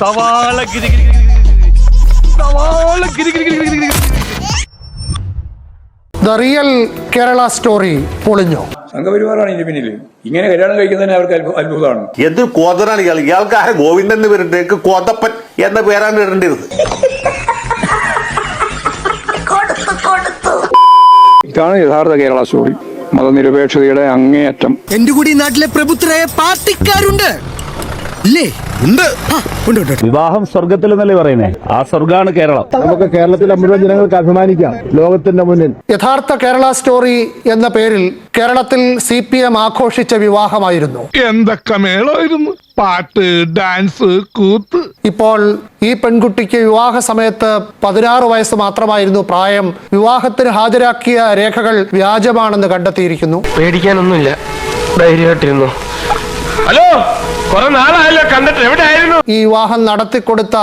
സവാള ഗിരി സവാള ഗിരി ഗിരി. The real Kerala story പൊളിഞ്ഞു. സംഘപരിവാറാണ് ഇതിന്റെ പിന്നിൽ. ഇങ്ങനെ കല്യാണം കഴിക്കുന്നതിന് അവർക്ക് അത്ഭുതമാണ്. എന്തൊരു കോതനാണ് ഇയാൾക്ക് ആരെ ഗോവിന്ദൻ എന്ന് പേരുണ്ട്, കോതപ്പൻ എന്ന പേരാണ് ഇടേണ്ടത്. ഇതാണ് യഥാർത്ഥ കേരള സ്റ്റോറി. മതനിരപേക്ഷതയുടെ അങ്ങേയറ്റം. എന്റെ കൂടി നാട്ടിലെ പ്രബുദ്ധരായ പാർട്ടിക്കാരുണ്ട്. വിവാഹം സ്വർഗത്തിലെന്നല്ലേ പറയുന്നേ, ആ സ്വർഗാണ് കേരളം. നമുക്ക് കേരളത്തിലെ മുഴുവൻ ജനങ്ങൾക്ക് അഭിമാനിക്കാം ലോകത്തിന്റെ മുന്നിൽ. യഥാർത്ഥ കേരള സ്റ്റോറി എന്ന പേരിൽ കേരളത്തിൽ CPM ആഘോഷിച്ച വിവാഹമായിരുന്നു. എന്തൊക്കെ മേളമായിരുന്നു, പാട്ട്, ഡാൻസ്, കൂത്ത്. ഇപ്പോൾ ഈ പെൺകുട്ടിക്ക് വിവാഹ സമയത്ത് 16 വയസ്സ് മാത്രമായിരുന്നു പ്രായം. വിവാഹത്തിന് ഹാജരാക്കിയ രേഖകൾ വ്യാജമാണെന്ന് കണ്ടെത്തിയിരിക്കുന്നു. പേടിക്കാനൊന്നുമില്ല, ധൈര്യമായിട്ടിരുന്നു. ഹലോ, കുറെ നാളായല്ലോ കണ്ടിട്ട്, എവിടെയായിരുന്നു? ഈ വിവാഹം നടത്തിക്കൊടുത്ത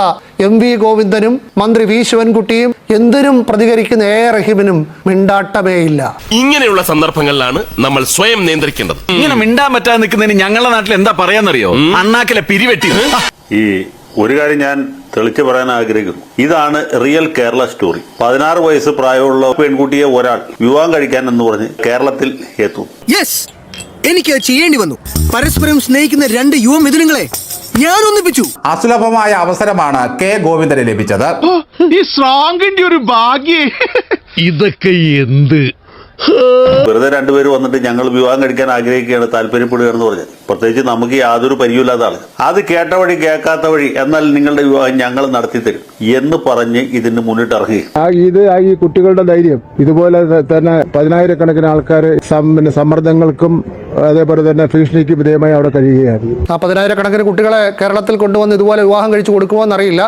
MV ഗോവിന്ദനും മന്ത്രി V ശിവൻകുട്ടിയും എന്തിനും പ്രതികരിക്കുന്ന A റഹീമിനും മിണ്ടാട്ടമേയില്ല. ഇങ്ങനെയുള്ള സന്ദർഭങ്ങളിലാണ് നമ്മൾ സ്വയം നിയന്ത്രിക്കേണ്ടത്. ഇങ്ങനെ മിണ്ടാൻ പറ്റാതെ നിൽക്കുന്നതിന് ഞങ്ങളുടെ നാട്ടിൽ എന്താ പറയാന്നറിയോ? അണ്ണാക്കിലെ പിരിവെട്ടി. ഈ ഒരു കാര്യം ഞാൻ തെളിച്ചു പറയാൻ ആഗ്രഹിക്കുന്നു. ഇതാണ് റിയൽ കേരള സ്റ്റോറി. 16 വയസ്സ് പ്രായമുള്ള പെൺകുട്ടിയെ ഒരാൾ വിവാഹം കഴിക്കാൻ എന്ന് പറഞ്ഞ് കേരളത്തിൽ എത്തുന്നു. എനിക്ക് ചെയ്യേണ്ടി വന്നു. പരസ്പരം സ്നേഹിക്കുന്ന 2 യുവ മിഥുനങ്ങളെ ഞാൻ ഒന്നിപ്പിച്ചു. അസുലഭമായ അവസരമാണ് K ഗോവിന്ദന് ലഭിച്ചത്. ഈ സ്ട്രോങ്ങിന്റെ ഒരു ഭാഗ്യേ. ഇതൊക്കെ എന്ത് വെറുതെ രണ്ടുപേര് വന്നിട്ട് ഞങ്ങൾ വിവാഹം കഴിക്കാൻ ആഗ്രഹിക്കുകയാണ്, താല്പര്യപ്പെടുകയാണെന്ന് പറഞ്ഞത്. പ്രത്യേകിച്ച് നമുക്ക് യാതൊരു പരിചയമില്ലാത്ത ആള്. അത് കേട്ട വഴി കേൾക്കാത്ത വഴി, എന്നാൽ നിങ്ങളുടെ വിവാഹം ഞങ്ങൾ നടത്തി തരും എന്ന് പറഞ്ഞ് ഇതിന് മുന്നിട്ട് ഇറങ്ങി. ഈ കുട്ടികളുടെ ധൈര്യം, ഇതുപോലെ തന്നെ 10,000-കണക്കിന് ആൾക്കാർ സമ്മർദ്ദങ്ങൾക്കും അതേപോലെ തന്നെ ഭീഷണിക്ക് വിധേയമായി അവിടെ കഴിയുകയാണ്. ആ 10,000-കണക്കിന് കുട്ടികളെ കേരളത്തിൽ കൊണ്ടുവന്ന് ഇതുപോലെ വിവാഹം കഴിച്ചു കൊടുക്കുമോ എന്നറിയില്ല.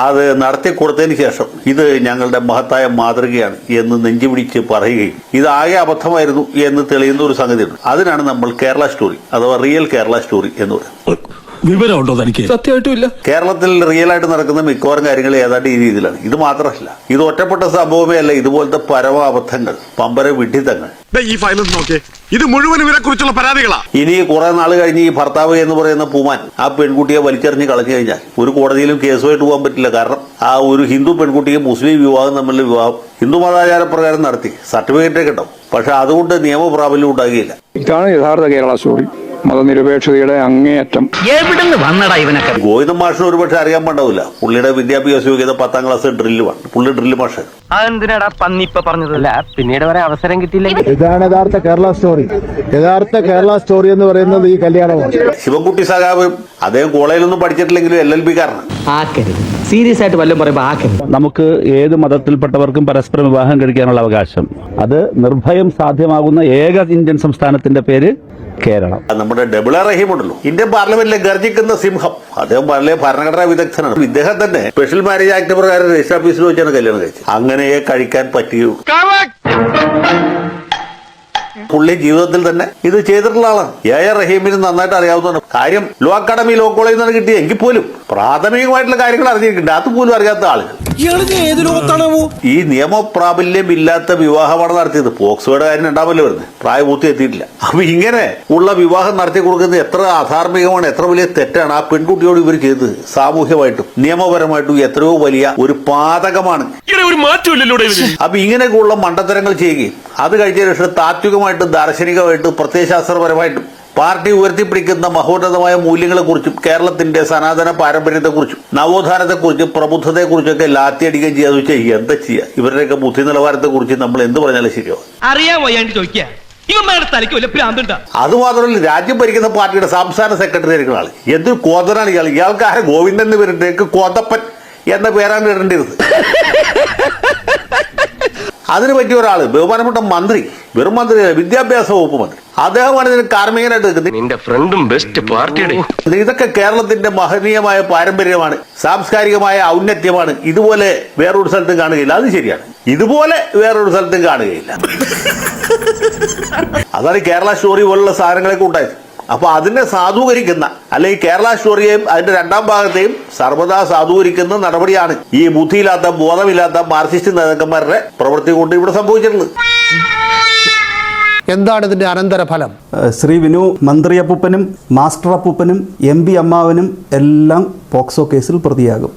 അത് നടത്തി കൊടുത്തതിന് ശേഷം ഇത് ഞങ്ങളുടെ മഹത്തായ മാതൃകയാണ് എന്ന് നെഞ്ചുപിടിച്ച് പറയുകയും ഇത് ആകെ അബദ്ധമായിരുന്നു എന്ന് തെളിയുന്ന ഒരു സംഗതിയുണ്ട്. അതിനാണ് നമ്മൾ കേരള സ്റ്റോറി അഥവാ റിയൽ കേരള സ്റ്റോറി എന്ന് പറയുന്നത്. വിവരമുണ്ടോ തനിക്ക്? സത്യമായിട്ടുമില്ല. കേരളത്തിൽ റിയൽ ആയിട്ട് നടക്കുന്ന മിക്കവാറും കാര്യങ്ങൾ ഏതാണ്ട് ഈ രീതിയിലാണ്. ഇത് മാത്രമല്ല, ഇത് ഒറ്റപ്പെട്ട സംഭവമേ അല്ല. ഇതുപോലത്തെ പരമാബദ്ധങ്ങൾ, പമ്പര വിഡ്ഢിത്തങ്ങൾ. ഈ ഫയൽ നോക്കേ, ഇത് മുഴുവൻ ഇവരെ കുറിച്ചുള്ള പരാതികളാ. ഇനി കുറെ നാൾ കഴിഞ്ഞ് ഈ ഭർത്താവ് എന്ന് പറയുന്ന പൂമാൻ ആ പെൺകുട്ടിയെ വലിച്ചെറിഞ്ഞ് കളഞ്ഞു കഴിഞ്ഞാൽ ഒരു കോടതിയിലും കേസുമായിട്ട് പോകാൻ പറ്റില്ല. കാരണം ആ ഒരു ഹിന്ദു പെൺകുട്ടിയും മുസ്ലിം വിവാഹം തമ്മിലുള്ള വിവാഹം ഹിന്ദു മതാചാരപ്രകാരം നടത്തി സർട്ടിഫിക്കറ്റ് കിട്ടും. പക്ഷെ അതുകൊണ്ട് നിയമപ്രാബല്യം ഉണ്ടാകുകയില്ല. ഇതാണ് യഥാർത്ഥ കേരള സ്റ്റോറി. മതനിരപേക്ഷതയുടെ അങ്ങേയറ്റം. എവിടുന്ന് വന്നടാ ഇവനൊക്കെ? ഗോവിന്ദൻ മാഷിന് ഒരുപക്ഷെ അറിയാൻ പാടില്ല. പുള്ളിയുടെ വിദ്യാഭ്യാസ യോഗ്യത 10ാം ക്ലാസ് ഡ്രില്ലുമാണ്. പുള്ളി ഡ്രില്ല് മാഷ്. അതെന്തിനാടാ പന്നിപ്പ പറഞ്ഞതല്ല, പിന്നീട് വരെ അവസരം കിട്ടിയില്ലെങ്കിൽ. ഇതാണ് യഥാർത്ഥ കേരള സ്റ്റോറി. യഥാർത്ഥ കേരള സ്റ്റോറി എന്ന് പറയുന്നത് ഈ കല്യാണമാണ്. ശിവൻകുട്ടി സഖാവ് അദ്ദേഹം കോളേജിലൊന്നും പഠിച്ചിട്ടില്ലെങ്കിലും LLB-കാരനാണ്. സീരിയസ് ആയിട്ട് വല്ലതും പറയുമ്പോ ആക്കരുത്. നമുക്ക് ഏത് മതത്തിൽപ്പെട്ടവർക്കും പരസ്പരം വിവാഹം കഴിക്കാനുള്ള അവകാശം, അത് നിർഭയം സാധ്യമാകുന്ന ഏക ഇന്ത്യൻ സംസ്ഥാനത്തിന്റെ പേര് കേരളം. നമ്മുടെ ഡബിൾ റഹീം ഉണ്ടല്ലോ, ഇന്ത്യൻ പാർലമെന്റിലെ ഗർജിക്കുന്ന സിംഹം. അദ്ദേഹം വളരെ ഭരണഘടനാ വിദഗ്ധനാണ്. ഇദ്ദേഹം തന്നെ സ്പെഷ്യൽ മാരേജ് ആക്ട് പ്രകാരം രജിസ്റ്റർ ഓഫീസിൽ വെച്ചാണ് കല്യാണം കഴിച്ചത്. അങ്ങനെ കഴിക്കാൻ പറ്റുകയുള്ളൂ. പുള്ളി ജീവിതത്തിൽ തന്നെ ഇത് ചെയ്തിട്ടുള്ള ആളാണ്. റഹീമിന് നന്നായിട്ട് അറിയാവുന്നതാണ്. കാര്യം ലോ അക്കാഡമി ലോ കോളേജിൽ നിന്നാണ് കിട്ടിയത് എങ്കിൽ പോലും പ്രാഥമികമായിട്ടുള്ള കാര്യങ്ങൾ അറിഞ്ഞിരിക്കുന്നുണ്ട്. അതുപോലും അറിയാത്ത ആളുകൾ. ഈ നിയമപ്രാബല്യം ഇല്ലാത്ത വിവാഹമാണ് നടത്തിയത്. പോക്സോയുടെ കാര്യം ഉണ്ടാവല്ലോ വരുന്നത്, പ്രായപൂർത്തി എത്തിയിട്ടില്ല. അപ്പൊ ഇങ്ങനെ ഉള്ള വിവാഹം നടത്തി കൊടുക്കുന്നത് എത്ര അധാർമികമാണ്, എത്ര വലിയ തെറ്റാണ് ആ പെൺകുട്ടിയോട് ഇവർ ചെയ്തത്. സാമൂഹ്യമായിട്ടും നിയമപരമായിട്ടും എത്രയോ വലിയ ഒരു പാതകമാണ്. അപ്പൊ ഇങ്ങനെയൊക്കെയുള്ള മണ്ടത്തരങ്ങൾ ചെയ്യുകയും അത് കഴിച്ച ശേഷം താത്വികമായിട്ടും ദാർശനികമായിട്ടും പ്രത്യയശാസ്ത്രപരമായിട്ടും പാർട്ടി ഉയർത്തിപ്പിടിക്കുന്ന മഹോന്നതമായ മൂല്യങ്ങളെക്കുറിച്ചും കേരളത്തിന്റെ സനാതന പാരമ്പര്യത്തെക്കുറിച്ചും നവോത്ഥാനത്തെക്കുറിച്ചും പ്രബുദ്ധതയെക്കുറിച്ചൊക്കെ ലാത്തിയടിക്കുകയും ചെയ്യാന്ന് വെച്ചാൽ എന്താ ചെയ്യുക? ഇവരുടെയൊക്കെ ബുദ്ധി നിലവാരത്തെക്കുറിച്ച് നമ്മൾ എന്ത് പറഞ്ഞാലും ശരിയാവും. അറിയാൻ വയ്യാണ്ട് ചോദിക്കുക. അതുമാത്രമല്ല, രാജ്യം ഭരിക്കുന്ന പാർട്ടിയുടെ സംസ്ഥാന സെക്രട്ടറി ആയിരിക്കുന്ന ആള് എന്തൊരു കോതനാണ് ഇയാൾ. ഇയാൾക്ക് ആരെ ഗോവിന്ദൻ എന്ന് പേരിട്ടേക്ക് കോതപ്പൻ എന്ന പേരാണ് ഇടേണ്ടിരുന്നത്. അതിന് പറ്റിയ ഒരാള് ബഹുമാനപ്പെട്ട മന്ത്രി, വെറും മന്ത്രി, വിദ്യാഭ്യാസ വകുപ്പ് മന്ത്രി, അദ്ദേഹമാണ് ഇതിന് കാർമ്മികനായിട്ട് നിൽക്കുന്നത്. നിന്റെ ഫ്രണ്ടും ബെസ്റ്റ് പാർട്ടിയുടെ. ഇതൊക്കെ കേരളത്തിന്റെ മഹനീയമായ പാരമ്പര്യമാണ്, സാംസ്കാരികമായ ഔന്നത്യമാണ്. ഇതുപോലെ വേറൊരു സ്ഥലത്തും കാണുകയില്ല. അത് ശരിയാണ്, ഇതുപോലെ വേറൊരു സ്ഥലത്തും കാണുകയില്ല. അതാണ് കേരള സ്റ്റോറി പോലുള്ള സാധനങ്ങളൊക്കെ ഉണ്ടായത്. അപ്പൊ അതിനെ സാധൂകരിക്കുന്ന, അല്ലെങ്കിൽ കേരള സ്റ്റോറിയെയും അതിന്റെ 2ാം ഭാഗത്തെയും സർവ്വതാ സാധൂകരിക്കുന്ന നടപടിയാണ് ഈ ബുദ്ധിയില്ലാത്ത, ബോധമില്ലാത്ത മാർക്സിസ്റ്റ് നേതാക്കന്മാരുടെ പ്രവൃത്തി കൊണ്ട് ഇവിടെ സംഭവിച്ചിട്ടുള്ളത്. എന്താണ് ഇതിന്റെ അനന്തരഫലം? ശ്രീ വിനു മന്ത്രി അപ്പൂപ്പനും മാസ്റ്റർ അപ്പൂപ്പനും MP അമ്മാവനും എല്ലാം പോക്സോ കേസിൽ പ്രതിയാകും.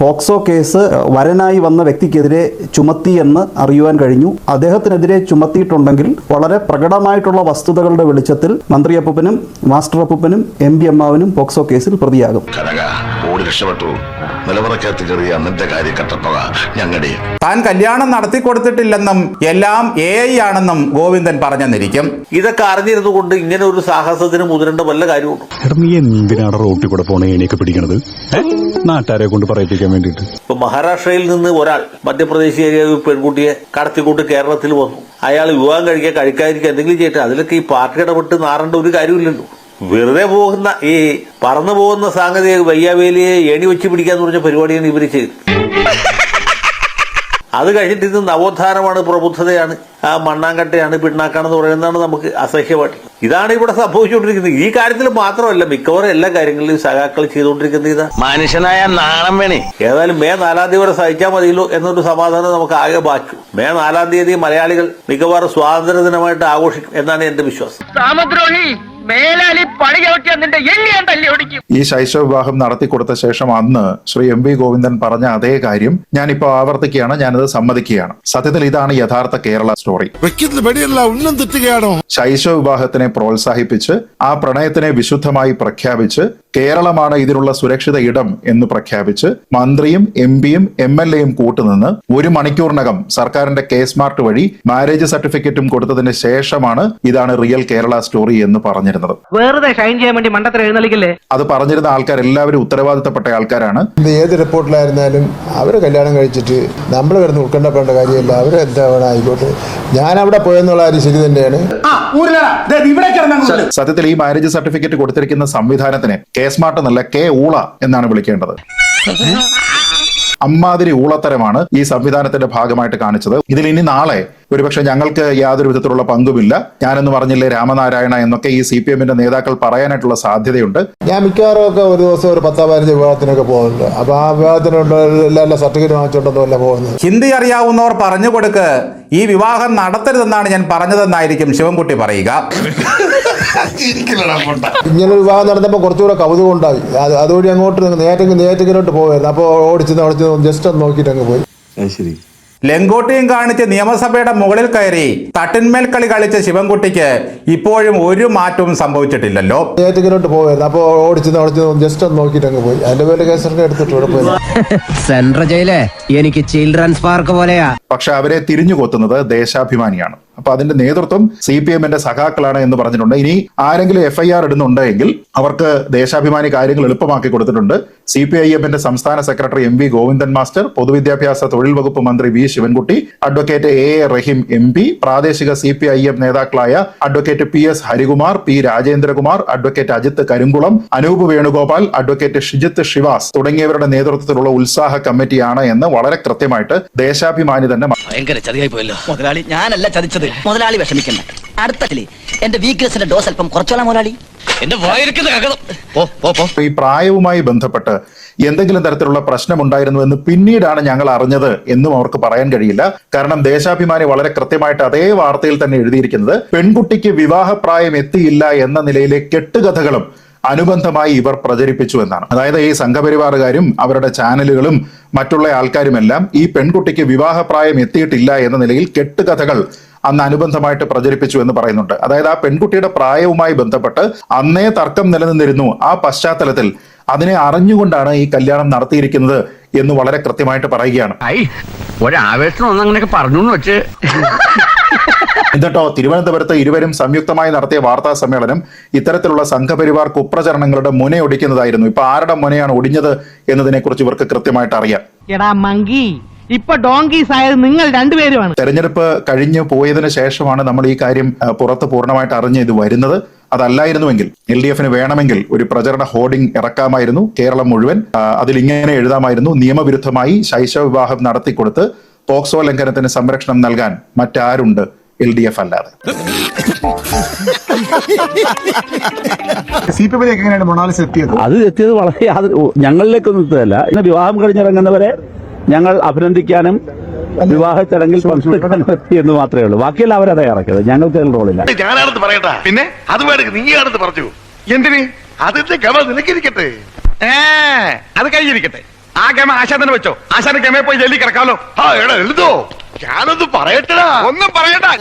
പോക്സോ കേസ് വരനായി വന്ന വ്യക്തിക്കെതിരെ ചുമത്തിയെന്ന് അറിയുവാൻ കഴിഞ്ഞു. അദ്ദേഹത്തിനെതിരെ ചുമത്തിയിട്ടുണ്ടെങ്കിൽ വളരെ പ്രകടമായിട്ടുള്ള വസ്തുതകളുടെ വെളിച്ചത്തിൽ മന്ത്രി അപ്പൂപ്പനും മാസ്റ്റർ അപ്പൂപ്പനും MP അമ്മാവനും പോക്സോ കേസിൽ പ്രതിയാകും. താൻ കല്യാണം നടത്തി കൊടുത്തിട്ടില്ലെന്നും എല്ലാം AI ആണെന്നും ഗോവിന്ദൻ പറഞ്ഞെന്നിരിക്കും. ഇതൊക്കെ അറിഞ്ഞിരുന്നു കൊണ്ട് ഇങ്ങനെ ഒരു സാഹസത്തിന് മുതിരേണ്ട വല്ല കാര്യമുണ്ടോ? നീ എന്തിനാണ് റോട്ടിൽ കൂടെ പോണ ഏണിയൊക്കെ പിടിക്കണത്? നാട്ടുകാരെ കൊണ്ട് പറയിപ്പിക്കാൻ വേണ്ടിട്ട്. ഇപ്പൊ മഹാരാഷ്ട്രയിൽ നിന്ന് ഒരാൾ മധ്യപ്രദേശിലെ പെൺകുട്ടിയെ കടത്തിക്കൂട്ട് കേരളത്തിൽ വന്നു. അയാൾ വിവാഹം കഴിക്കാതിരിക്കുക എന്തെങ്കിലും ചെയ്യട്ടെ. അതിലൊക്കെ ഈ പാർട്ടി ഇടപെട്ട് നാറേണ്ട ഒരു കാര്യമില്ലല്ലോ. വെറുതെ പോകുന്ന ഈ പറന്നു പോകുന്ന സാങ്കേതിക വയ്യാവേലിയെ ഏണി വെച്ച് പിടിക്കാന്ന് പറഞ്ഞ പരിപാടിയാണ് ഇവര് ചെയ്തത്. അത് കഴിഞ്ഞിട്ട് ഇത് നവോത്ഥാനമാണ്, പ്രബുദ്ധതയാണ്, മണ്ണാങ്കട്ടയാണ്, പിണ്ണാക്കാണെന്ന് പറയുന്നതാണ് നമുക്ക് അസഹ്യമായിട്ട്. ഇതാണ് ഇവിടെ സംഭവിച്ചുകൊണ്ടിരിക്കുന്നത്. ഈ കാര്യത്തിൽ മാത്രമല്ല, മിക്കവാറും എല്ലാ കാര്യങ്ങളിലും സഖാക്കൾ ചെയ്തുകൊണ്ടിരിക്കുന്നത് ഇതാ. മനുഷ്യനായ നാണം വേണേ. ഏതായാലും മെയ് 4 തീയതി വരെ സഹിച്ചാൽ മതിയല്ലോ എന്നൊരു സമാധാനം നമുക്ക് ആകെ ബാക്കി. മെയ് 4 തീയതി മലയാളികൾ മിക്കവാറും സ്വാതന്ത്ര്യ ദിനമായിട്ട് ആഘോഷിക്കും എന്നാണ് എന്റെ വിശ്വാസം. ഈ ശൈശവ വിവാഹം നടത്തി കൊടുത്ത ശേഷം അന്ന് ശ്രീ MP ഗോവിന്ദൻ പറഞ്ഞ അതേ കാര്യം ഞാനിപ്പോ ആവർത്തിക്കുകയാണ്, ഞാനത് സമ്മതിക്കുകയാണ്. സത്യത്തിൽ ഇതാണ് യഥാർത്ഥ കേരള സ്റ്റോറി. ശൈശവ വിവാഹത്തിനെ പ്രോത്സാഹിപ്പിച്ച് ആ പ്രണയത്തിനെ വിശുദ്ധമായി പ്രഖ്യാപിച്ച് കേരളമാണ് ഇതിനുള്ള സുരക്ഷിത ഇടം എന്ന് പ്രഖ്യാപിച്ച് മന്ത്രിയും MPയും MLAയും കൂട്ടുനിന്ന് 1 മണിക്കൂറിനകം സർക്കാരിന്റെ K-സ്മാർട്ട് വഴി മാരേജ് സർട്ടിഫിക്കറ്റും കൊടുത്തതിന് ശേഷമാണ് ഇതാണ് റിയൽ കേരള സ്റ്റോറി എന്ന് പറഞ്ഞിരുന്നത്. വെറുതെ ഷൈൻ ചെയ്യാൻ വേണ്ടി മണ്ടത്തരം എഴുന്നള്ളിക്കല്ലേ. അത് പറഞ്ഞിരുന്ന ആൾക്കാർ എല്ലാവരും ഉത്തരവാദിത്തപ്പെട്ട ആൾക്കാരാണ്. ഏത് റിപ്പോർട്ടിലായിരുന്നാലും അവര് കല്യാണം കഴിച്ചിട്ട് നമ്മൾ കിടന്ന് ഉൾക്കൊണ്ടപ്പെടേണ്ട കാര്യമല്ല. അവര് എന്താ വേണം ആയിക്കോട്ടെ. ഞാൻ അവിടെ പോയെന്നുള്ള കാര്യം ശരി തന്നെയാണ്. സത്യത്തിൽ ഈ മാരേജ് സർട്ടിഫിക്കറ്റ് കൊടുത്തിരിക്കുന്ന സംവിധാനത്തിനെ K-സ്മാർട്ട് എന്നല്ല K-ഊള എന്നാണ് വിളിക്കേണ്ടത്. അമ്മാതിരി ഊളത്തരമാണ് ഈ സംവിധാനത്തിന്റെ ഭാഗമായിട്ട് കാണിച്ചത്. ഇതിൽ ഇനി നാളെ ഒരുപക്ഷെ ഞങ്ങൾക്ക് യാതൊരു വിധത്തിലുള്ള പങ്കുമില്ല, ഞാനെന്ന് പറഞ്ഞില്ലേ രാമനാരായണ എന്നൊക്കെ ഈ CPM-ന്റെ നേതാക്കൾ പറയാനായിട്ടുള്ള സാധ്യതയുണ്ട്. ഞാൻ മിക്കവാറും ഒക്കെ ഒരു ദിവസം ഒരു 10-15 വിവാഹത്തിനൊക്കെ പോകുന്നുണ്ട്. അപ്പൊ ആ വിവാഹത്തിനുള്ള എല്ലാ സർട്ടിഫിക്കറ്റ് വാങ്ങിച്ചോണ്ടൊന്നുമല്ല പോകുന്നത്. ഹിന്ദി അറിയാവുന്നവർ പറഞ്ഞു കൊടുക്ക്, ഈ വിവാഹം നടത്തരുതെന്നാണ് ഞാൻ പറഞ്ഞതെന്നായിരിക്കും ശിവൻകുട്ടി പറയുക. ഇങ്ങനെ വിവാഹം നടന്നപ്പോൾ കുറച്ചുകൂടെ കൗതുകം ഉണ്ടായി. അതുവഴി അങ്ങോട്ട് നേരത്തേക്കിലോട്ട് പോകായിരുന്നു. അപ്പോൾ ഓടിച്ച് ജസ്റ്റ് ഒന്ന് നോക്കിയിട്ട് അങ്ങ് പോയി. ശരി. ലെങ്കോട്ടിയും കാണിച്ച് നിയമസഭയുടെ മുകളിൽ കയറി തട്ടിന്മേൽ കളി കളിച്ച ശിവൻകുട്ടിക്ക് ഇപ്പോഴും ഒരു മാറ്റവും സംഭവിച്ചിട്ടില്ലല്ലോ. നേരത്തേക്കിലോട്ട് പോകായിരുന്നു. അപ്പോൾ ഓടിച്ച് ജസ്റ്റ് ഒന്ന് നോക്കിയിട്ട് അങ്ങ് പോയി. അതിന്റെ പേര് കേസൊക്കെ എടുത്തിട്ട് ഇവിടെ പോയി. സെൻട്രൽ ജയിലേ എനിക്ക് ചിൽഡ്രൻസ് പാർക്ക് പോലെയാ. പക്ഷെ അവരെ തിരിഞ്ഞു കൊത്തുന്നത് ദേശാഭിമാനിയാണ്. അപ്പൊ അതിന്റെ നേതൃത്വം CPM-ന്റെ സഖാക്കളാണ് എന്ന് പറഞ്ഞിട്ടുണ്ട്. ഇനി ആരെങ്കിലും FIR ഇടുന്നുണ്ടെങ്കിൽ അവർക്ക് ദേശാഭിമാനി കാര്യങ്ങൾ എളുപ്പമാക്കി കൊടുത്തിട്ടുണ്ട്. CPIM-ന്റെ സംസ്ഥാന സെക്രട്ടറി MV ഗോവിന്ദൻ മാസ്റ്റർ, പൊതുവിദ്യാഭ്യാസ തൊഴിൽ വകുപ്പ് മന്ത്രി V Sivankutty, advocate AA Rahim MP, പ്രാദേശിക CPIM നേതാക്കളായ advocate PS Harikumar, P Rajendrakumar, advocate Ajith Karinkulam, Anoop Venugopal, advocate Shijith Shivas തുടങ്ങിയവരുടെ നേതൃത്വത്തിലുള്ള ഉത്സാഹ കമ്മിറ്റിയാണ് എന്ന് വളരെ കൃത്യമായിട്ട് ദേശാഭിമാനി തന്നെ. ഭയങ്കര ചതിയായി പോയല്ലോ മുതലാളി. ഞാനല്ല ചതിച്ചത് മുതലാളി, വിഷമിക്കണ്ട. അടുത്തതില് എന്റെ വീക്ക്നെസിന്റെ ഡോസ് അല്പം കുറച്ചോളാം മുതലാളി. എന്റെ ഈ പ്രായവുമായി ബന്ധപ്പെട്ട് എന്തെങ്കിലും തരത്തിലുള്ള പ്രശ്നമുണ്ടായിരുന്നുവെന്ന് പിന്നീടാണ് ഞങ്ങൾ അറിഞ്ഞത് എന്നും അവർക്ക് പറയാൻ കഴിയില്ല. കാരണം ദേശാഭിമാനി വളരെ കൃത്യമായിട്ട് അതേ വാർത്തയിൽ തന്നെ എഴുതിയിരിക്കുന്നത് പെൺകുട്ടിക്ക് വിവാഹപ്രായം എത്തിയില്ല എന്ന നിലയിലെ കെട്ടുകഥകളും അനുബന്ധമായി ഇവർ പ്രചരിപ്പിച്ചു എന്നാണ്. അതായത് ഈ സംഘപരിവാറുകാരും അവരുടെ ചാനലുകളും മറ്റുള്ള ആൾക്കാരുമെല്ലാം ഈ പെൺകുട്ടിക്ക് വിവാഹപ്രായം എത്തിയിട്ടില്ല എന്ന നിലയിൽ കെട്ടുകഥകൾ അന്ന് അനുബന്ധമായിട്ട് പ്രചരിപ്പിച്ചു എന്ന് പറയുന്നുണ്ട്. അതായത് ആ പെൺകുട്ടിയുടെ പ്രായവുമായി ബന്ധപ്പെട്ട് അന്നേ തർക്കം നിലനിന്നിരുന്നു. ആ പശ്ചാത്തലത്തിൽ അതിനെ അറിഞ്ഞുകൊണ്ടാണ് ഈ കല്യാണം നടത്തിയിരിക്കുന്നത് എന്ന് വളരെ കൃത്യമായിട്ട് പറയുകയാണ്. എന്നിട്ടോ തിരുവനന്തപുരത്ത് ഇരുവരും സംയുക്തമായി നടത്തിയ വാർത്താ സമ്മേളനം ഇത്തരത്തിലുള്ള സംഘപരിവാർ കുപ്രചരണങ്ങളുടെ മുനയൊടിക്കുന്നതായിരുന്നു. ഇപ്പൊ ആരുടെ മുനയാണ് ഒടിഞ്ഞത് എന്നതിനെ കുറിച്ച് ഇവർക്ക് കൃത്യമായിട്ട് അറിയാം. ഇപ്പൊ ഡോങ്കീസ് ആയത് നിങ്ങൾ രണ്ടുപേരുമാണ്. തെരഞ്ഞെടുപ്പ് കഴിഞ്ഞു പോയതിനു ശേഷമാണ് നമ്മൾ ഈ കാര്യം പുറത്ത് പൂർണ്ണമായിട്ട് അറിഞ്ഞ് ഇത് വരുന്നത്. അതല്ലായിരുന്നുവെങ്കിൽ LDF-ന് വേണമെങ്കിൽ ഒരു പ്രചരണ ഹോർഡിംഗ് ഇറക്കാമായിരുന്നു കേരളം മുഴുവൻ. അതിലിങ്ങനെ എഴുതാമായിരുന്നു: നിയമവിരുദ്ധമായി ശൈശവ വിവാഹം നടത്തിക്കൊടുത്ത് പോക്സോ ലംഘനത്തിന് സംരക്ഷണം നൽകാൻ മറ്റാരുണ്ട് LDF അല്ലാതെ. അത് എത്തിയത് വളരെ ഞങ്ങളിലേക്കൊന്നും എത്തിയതല്ല. ഇന്ന് വിവാഹം കഴിഞ്ഞിറങ്ങുന്നവരെ ഞങ്ങൾ അഭിനന്ദിക്കാനും വിവാഹ ചടങ്ങിൽ പങ്കെടുക്കാൻ എന്ന് മാത്രമേ ഉള്ളൂ. ബാക്കിയെല്ലാം അവരതേ ഇറക്കിയത്, ഞങ്ങൾക്ക് അതിൽ റോളില്ല. ഞാനാണെന്ന് പറയട്ടാ, പിന്നെ അത് വേണമെങ്കിൽ നീയാണെന്ന് പറഞ്ഞു. എന്തിന്? അതിന്റെ ഗമ നിനക്കിരിക്കട്ടെ. അത് കഴിഞ്ഞിരിക്കട്ടെ. ആ ഗമ ആശാനെ വെച്ചോ. ആശാന്റെ ഗമയെ പോയി ജയിലിൽ കിടക്കാമല്ലോ. ആ എടാ എഴുതോ, ഞാനൊന്ന് പറയട്ടടാ, ഒന്നും പറയട്ടാ.